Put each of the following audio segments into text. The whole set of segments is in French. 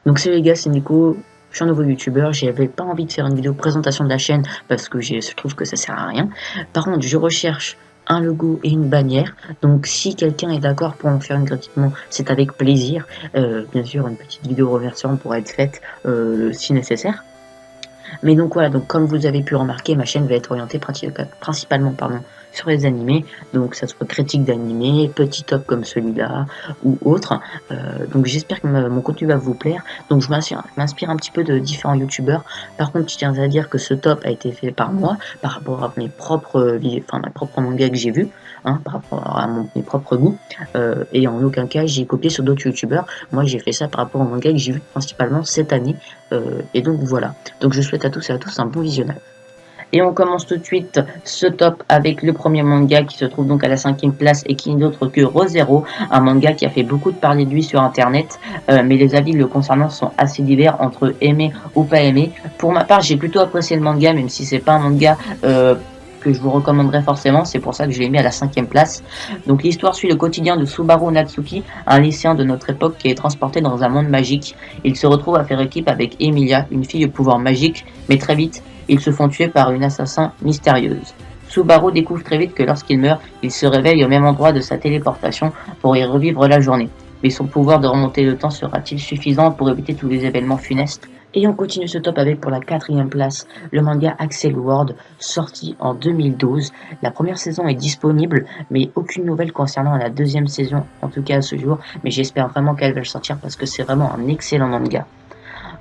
Donc salut les gars, c'est Nico, je suis un nouveau youtubeur, j'avais pas envie de faire une vidéo présentation de la chaîne parce que je trouve que ça sert à rien. Par contre, je recherche un logo et une bannière, donc si quelqu'un est d'accord pour en faire une gratuitement, c'est avec plaisir. Bien sûr, une petite vidéo remerciement pourra être faite si nécessaire. Mais donc voilà, donc comme vous avez pu remarquer, ma chaîne va être orientée principalement sur les animés, donc ça soit critique d'animés, petit top comme celui-là ou autre. Donc j'espère que mon contenu va vous plaire. Donc je m'inspire un petit peu de différents youtubeurs. Par contre, je tiens à dire que ce top a été fait par moi, par rapport à mes propres mangas que j'ai vus, hein, par rapport à mes propres goûts. Et en aucun cas j'ai copié sur d'autres youtubeurs. Moi j'ai fait ça par rapport aux mangas que j'ai vus principalement cette année. Et donc voilà. Donc je souhaite à tous et à tous un bon visionnage. Et on commence tout de suite ce top avec le premier manga qui se trouve donc à la 5e place et qui n'est autre que Re:Zero, un manga qui a fait beaucoup de parler de lui sur internet, mais les avis le concernant sont assez divers entre aimer ou pas aimer. Pour ma part, j'ai plutôt apprécié le manga, même si c'est pas un manga que je vous recommanderais forcément, c'est pour ça que je l'ai mis à la 5e place. Donc l'histoire suit le quotidien de Subaru Natsuki, un lycéen de notre époque qui est transporté dans un monde magique. Il se retrouve à faire équipe avec Emilia, une fille au pouvoir magique, mais très vite, ils se font tuer par une assassin mystérieuse. Subaru découvre très vite que lorsqu'il meurt, il se réveille au même endroit de sa téléportation pour y revivre la journée. Mais son pouvoir de remonter le temps sera-t-il suffisant pour éviter tous les événements funestes ? Et on continue ce top avec pour la 4e place le manga Accel World, sorti en 2012. La première saison est disponible, mais aucune nouvelle concernant la 2e saison, en tout cas à ce jour. Mais j'espère vraiment qu'elle va sortir parce que c'est vraiment un excellent manga.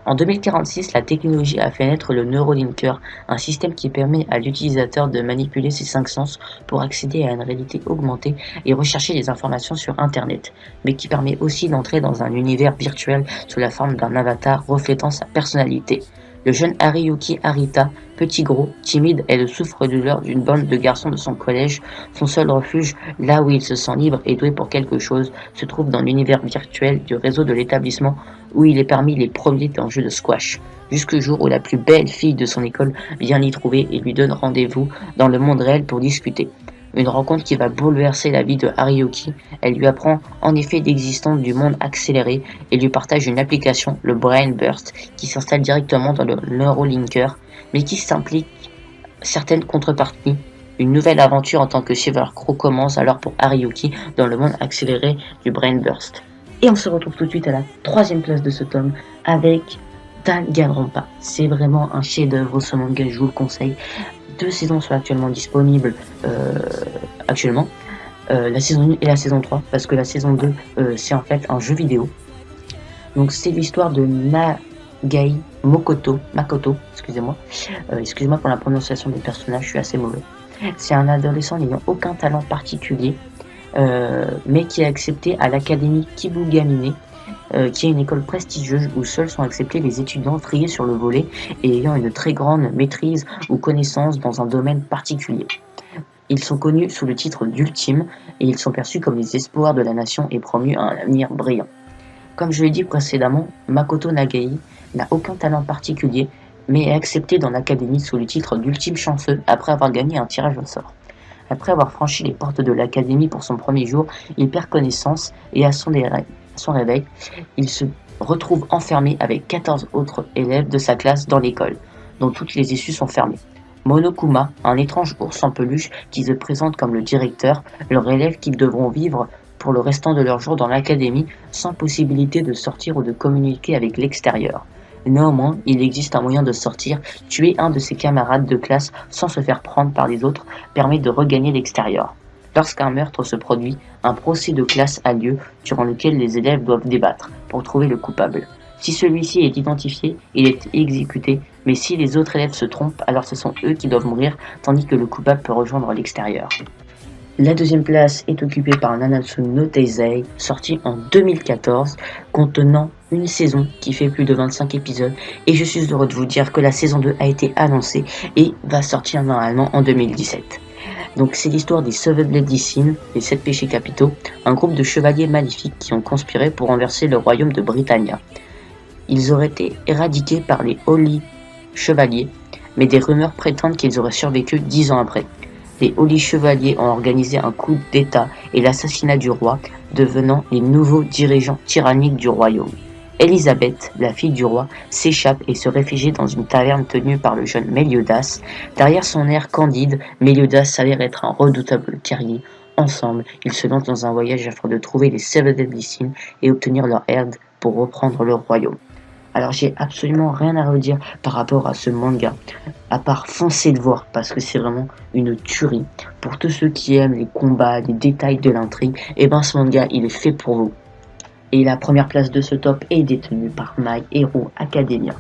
En 2046, la technologie a fait naître le Neurolinker, un système qui permet à l'utilisateur de manipuler ses 5 sens pour accéder à une réalité augmentée et rechercher des informations sur Internet, mais qui permet aussi d'entrer dans un univers virtuel sous la forme d'un avatar reflétant sa personnalité. Le jeune Hariyuki Arita, petit gros, timide et le souffre-douleur d'une bande de garçons de son collège, son seul refuge, là où il se sent libre et doué pour quelque chose, se trouve dans l'univers virtuel du réseau de l'établissement où il est parmi les premiers dans le jeu de squash, jusqu'au jour où la plus belle fille de son école vient l'y trouver et lui donne rendez-vous dans le monde réel pour discuter. Une rencontre qui va bouleverser la vie de Hariyuki. Elle lui apprend en effet l'existence du monde accéléré et lui partage une application, le Brain Burst, qui s'installe directement dans le Neurolinker, mais qui s'implique certaines contreparties. Une nouvelle aventure en tant que Silvercrow commence alors pour Hariyuki dans le monde accéléré du Brain Burst. Et on se retrouve tout de suite à la 3e place de ce tome avec Danganronpa. C'est vraiment un chef-d'œuvre ce manga, je vous le conseille. 2 saisons sont actuellement disponibles actuellement. La saison 1 et la saison 3, parce que la saison 2 c'est en fait un jeu vidéo. Donc c'est l'histoire de Nagai Makoto, excusez-moi pour la prononciation des personnages, je suis assez mauvais. C'est un adolescent n'ayant aucun talent particulier, mais qui est accepté à l'académie Kibugamine, qui est une école prestigieuse où seuls sont acceptés les étudiants triés sur le volet et ayant une très grande maîtrise ou connaissance dans un domaine particulier. Ils sont connus sous le titre d'Ultime et ils sont perçus comme les espoirs de la nation et promus à un avenir brillant. Comme je l'ai dit précédemment, Makoto Nagai n'a aucun talent particulier, mais est accepté dans l'académie sous le titre d'Ultime chanceux après avoir gagné un tirage au sort. Après avoir franchi les portes de l'académie pour son premier jour, il perd connaissance et à son réveil, il se retrouve enfermé avec 14 autres élèves de sa classe dans l'école, dont toutes les issues sont fermées. Monokuma, un étrange ours en peluche qui se présente comme le directeur, leur relève qu'ils devront vivre pour le restant de leur jour dans l'académie sans possibilité de sortir ou de communiquer avec l'extérieur. Néanmoins, il existe un moyen de sortir, tuer un de ses camarades de classe sans se faire prendre par les autres permet de regagner l'extérieur. Lorsqu'un meurtre se produit, un procès de classe a lieu durant lequel les élèves doivent débattre pour trouver le coupable. Si celui-ci est identifié, il est exécuté, mais si les autres élèves se trompent, alors ce sont eux qui doivent mourir, tandis que le coupable peut rejoindre l'extérieur. La 2e place est occupée par Nanatsu no Taizai, sorti en 2014, contenant une saison qui fait plus de 25 épisodes, et je suis heureux de vous dire que la saison 2 a été annoncée et va sortir normalement en 2017. Donc c'est l'histoire des Seven Deadly Sins, les 7 péchés capitaux, un groupe de chevaliers maléfiques qui ont conspiré pour renverser le royaume de Britannia. Ils auraient été éradiqués par les Holy Chevaliers, mais des rumeurs prétendent qu'ils auraient survécu 10 ans après. Les Holy Chevaliers ont organisé un coup d'état et l'assassinat du roi, devenant les nouveaux dirigeants tyranniques du royaume. Elisabeth, la fille du roi, s'échappe et se réfugie dans une taverne tenue par le jeune Méliodas. Derrière son air candide, Méliodas s'avère être un redoutable guerrier. Ensemble, ils se lancent dans un voyage afin de trouver les Seven Deadly Sins et obtenir leur aide pour reprendre le royaume. Alors j'ai absolument rien à redire par rapport à ce manga, à part foncer le voir parce que c'est vraiment une tuerie. Pour tous ceux qui aiment les combats, les détails de l'intrigue, et ben ce manga il est fait pour vous. Et la première place de ce top est détenue par My Hero Academia,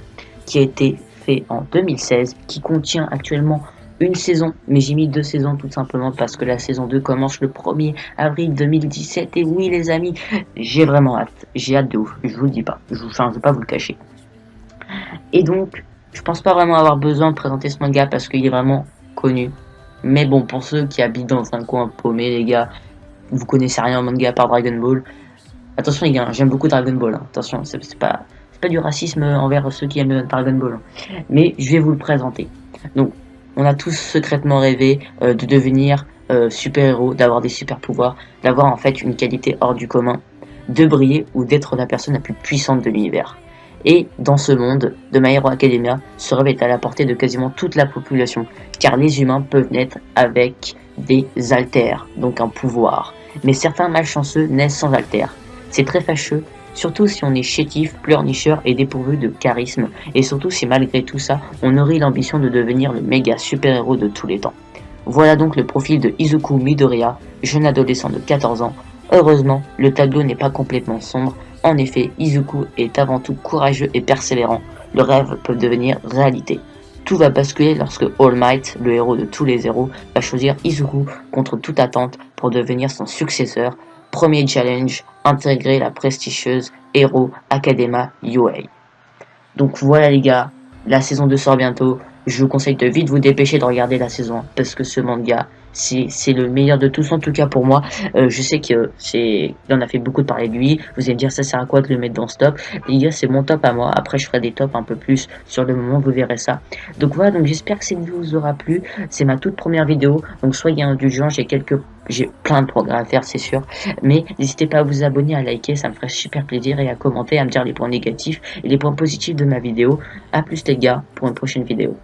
qui a été fait en 2016, qui contient actuellement une saison, mais j'ai mis 2 saisons tout simplement parce que la saison 2 commence le 1er avril 2017 et oui les amis, j'ai vraiment hâte, j'ai hâte de ouf, je vous le dis pas, je vais pas vous le cacher. Et donc, je pense pas vraiment avoir besoin de présenter ce manga parce qu'il est vraiment connu. Mais bon, pour ceux qui habitent dans un coin paumé les gars, vous connaissez rien au manga par Dragon Ball. Attention les gars, j'aime beaucoup Dragon Ball, hein. Attention, c'est pas du racisme envers ceux qui aiment Dragon Ball, hein. Mais je vais vous le présenter. Donc, on a tous secrètement rêvé de devenir super-héros, d'avoir des super-pouvoirs, d'avoir en fait une qualité hors du commun, de briller ou d'être la personne la plus puissante de l'univers. Et dans ce monde, de My Hero Academia, ce rêve est à la portée de quasiment toute la population, car les humains peuvent naître avec des altères, donc un pouvoir. Mais certains malchanceux naissent sans altères. C'est très fâcheux, surtout si on est chétif, pleurnicheur et dépourvu de charisme, et surtout si malgré tout ça, on nourrit l'ambition de devenir le méga super-héros de tous les temps. Voilà donc le profil de Izuku Midoriya, jeune adolescent de 14 ans. Heureusement, le tableau n'est pas complètement sombre. En effet, Izuku est avant tout courageux et persévérant. Le rêve peut devenir réalité. Tout va basculer lorsque All Might, le héros de tous les héros, va choisir Izuku contre toute attente pour devenir son successeur. Premier challenge, intégrer la prestigieuse Hero Academia UA. Donc voilà les gars, la saison 2 sort bientôt. Je vous conseille de vite vous dépêcher de regarder la saison 1 parce que ce manga c'est le meilleur de tous en tout cas pour moi. Je sais que on a fait beaucoup de parler de lui. Vous allez me dire ça sert à quoi de le mettre dans ce top. Les gars c'est mon top à moi. Après je ferai des tops un peu plus sur le moment, vous verrez ça. Donc voilà, donc j'espère que cette vidéo vous aura plu. C'est ma toute première vidéo, donc soyez indulgents. J'ai plein de progrès à faire c'est sûr. Mais n'hésitez pas à vous abonner, à liker, ça me ferait super plaisir et à commenter, à me dire les points négatifs et les points positifs de ma vidéo. A plus les gars pour une prochaine vidéo.